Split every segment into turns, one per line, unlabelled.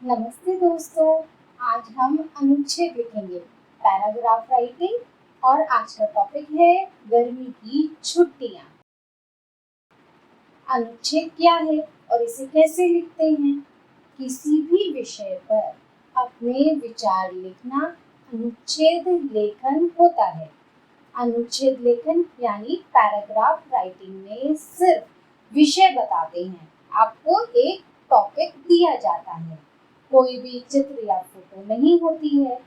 नमस्ते दोस्तों। आज हम अनुच्छेद लिखेंगे, पैराग्राफ राइटिंग। और आज का टॉपिक है गर्मी की छुट्टियां। अनुच्छेद क्या है और इसे कैसे लिखते हैं? किसी भी विषय पर अपने विचार लिखना अनुच्छेद लेखन होता है। अनुच्छेद लेखन यानी पैराग्राफ राइटिंग में सिर्फ विषय बताते हैं। आपको एक टॉपिक दिया जाता है, कोई भी चित्र या फोटो नहीं होती है।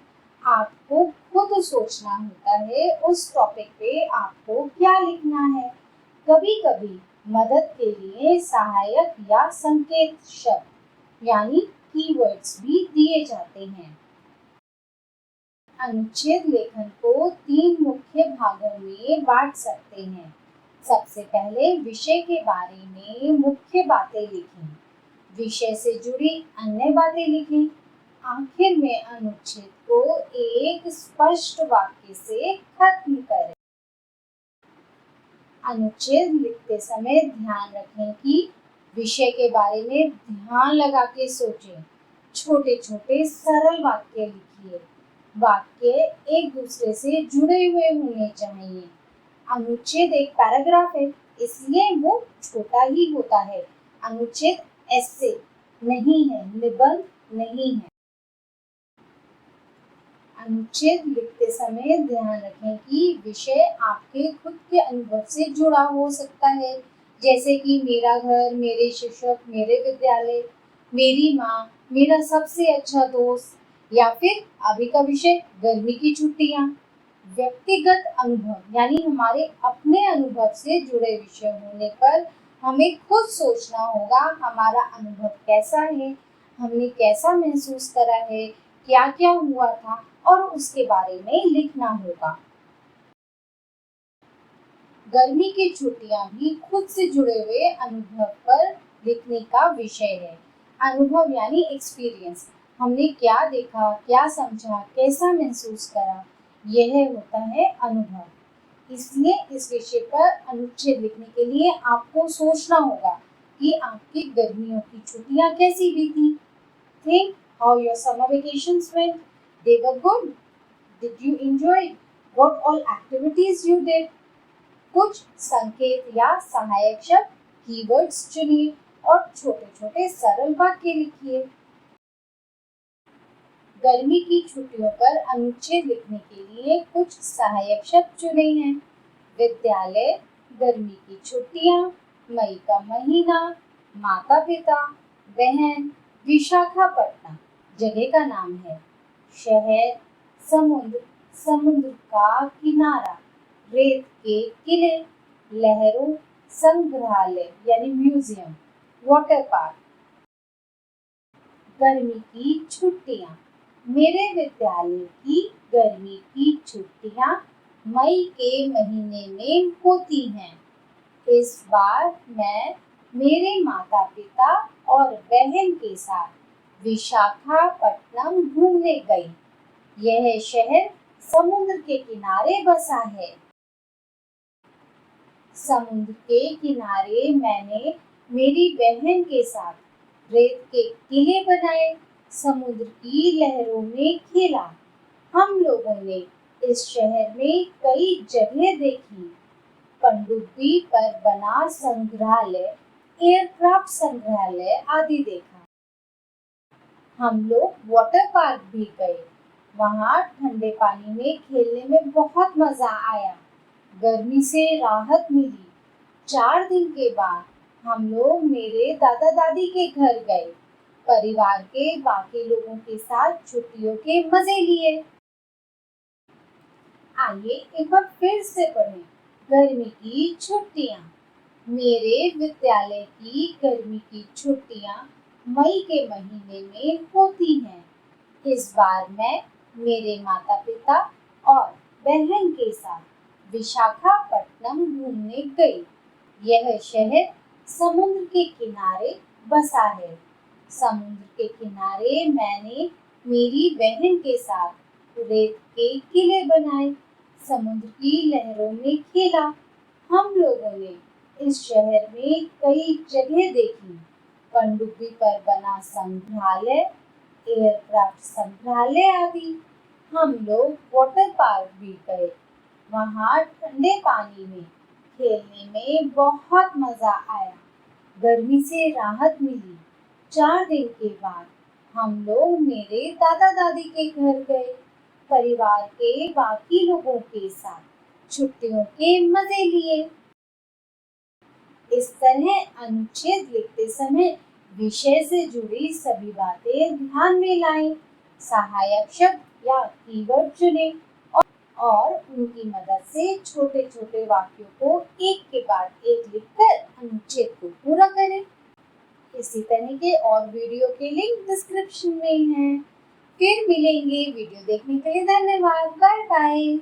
आपको खुद सोचना होता है उस टॉपिक पे आपको क्या लिखना है। कभी कभी मदद के लिए सहायक या संकेत शब्द यानी कीवर्ड्स भी दिए जाते हैं। अनुच्छेद लेखन को 3 मुख्य भागों में बांट सकते हैं। सबसे पहले विषय के बारे में मुख्य बातें लिखें। विषय से जुड़ी अन्य बातें लिखें। आखिर में अनुच्छेद को एक स्पष्ट वाक्य से खत्म करें। अनुच्छेद लिखते समय ध्यान रखें कि विषय के बारे में ध्यान लगा के सोचें। छोटे छोटे सरल वाक्य लिखिए। वाक्य एक दूसरे से जुड़े हुए होने चाहिए। अनुच्छेद एक पैराग्राफ है, इसलिए वो छोटा ही होता है। अनुच्छेद ऐसे नहीं है, निबंध नहीं है। अनुच्छेद लिखते समय ध्यान रखें कि विषय आपके खुद के अनुभव से जुड़ा हो सकता है, जैसे कि मेरा घर, मेरे शिक्षक, मेरे विद्यालय, मेरी माँ, मेरा सबसे अच्छा दोस्त, या फिर अभी का विषय गर्मी की छुट्टियाँ। व्यक्तिगत अनुभव यानी हमारे अपने अनुभव से जुड़े विषय होने पर हमें खुद सोचना होगा हमारा अनुभव कैसा है, हमने कैसा महसूस करा है, क्या क्या हुआ था, और उसके बारे में लिखना होगा। गर्मी की छुट्टियां भी खुद से जुड़े हुए अनुभव पर लिखने का विषय है। अनुभव यानी एक्सपीरियंस, हमने क्या देखा, क्या समझा, कैसा महसूस करा, यह होता है अनुभव। इसलिए इस विषय पर अनुच्छेद लिखने के लिए आपको सोचना होगा कि आपकी गर्मियों की छुट्टियां कैसी बीती। Think how your summer vacations went. They were good. Did you enjoy what all activities you did? कुछ संकेत या सहायक शब्द कीवर्ड्स चुनिए और छोटे छोटे सरल वाक्य लिखिए। गर्मी की छुट्टियों पर अनुच्छेद लिखने के लिए कुछ सहायक शब्द चुने हैं। विद्यालय, गर्मी की छुट्टियां, मई का महीना, माता पिता, बहन, विशाखापट्टनम जगह का नाम है, शहर, समुद्र, समुद्र का किनारा, रेत के किले, लहरों, संग्रहालय यानी म्यूजियम, वाटर पार्क। गर्मी की छुट्टियां, मेरे विद्यालय की गर्मी की छुट्टियां मई के महीने में होती हैं। इस बार मैं मेरे माता पिता और बहन के साथ विशाखापट्टनम घूमने गई। यह शहर समुद्र के किनारे बसा है। समुद्र के किनारे मैंने मेरी बहन के साथ रेत के किले बनाए, समुद्र की लहरों में खेला। हम लोगों ने इस शहर में कई जगह देखी। पनडुब्बी पर बना संग्रहालय, एयरक्राफ्ट संग्रहालय आदि देखा। हम लोग वाटर पार्क भी गए। वहाँ ठंडे पानी में खेलने में बहुत मजा आया। गर्मी से राहत मिली। 4 दिन के बाद हम लोग मेरे दादा दादी के घर गए। परिवार के बाकी लोगों के साथ छुट्टियों के मजे लिए। आइए एक बार फिर से पढ़ें। गर्मी की छुट्टियां, मेरे विद्यालय की गर्मी की छुट्टियां मई के महीने में होती हैं। इस बार मैं मेरे माता पिता और बहन के साथ विशाखापट्टनम घूमने गई। यह शहर समुद्र के किनारे बसा है। समुद्र के किनारे मैंने मेरी बहन के साथ रेत के किले बनाए, समुद्र की लहरों में खेला। हम लोगों ने इस शहर में कई जगह देखी। पनडुब्बी पर बना संग्रहालय, एयरक्राफ्ट संग्रहालय आदि। हम लोग वाटर पार्क भी गए। वहाँ ठंडे पानी में खेलने में बहुत मजा आया। गर्मी से राहत मिली। 4 दिन के बाद हम लोग मेरे दादा दादी के घर गए। परिवार के बाकी लोगों के साथ छुट्टियों के मजे लिए। इस तरह अनुच्छेद लिखते समय विषय से जुड़ी सभी बातें ध्यान में लाएं। सहायक शब्द या कीवर्ड चुनें और उनकी मदद से छोटे छोटे वाक्यों को एक के बाद एक लिखकर अनुच्छेद को पूरा करें। इसी तरह के और वीडियो के लिंक डिस्क्रिप्शन में हैं। फिर मिलेंगे। वीडियो देखने के लिए धन्यवाद। Bye bye.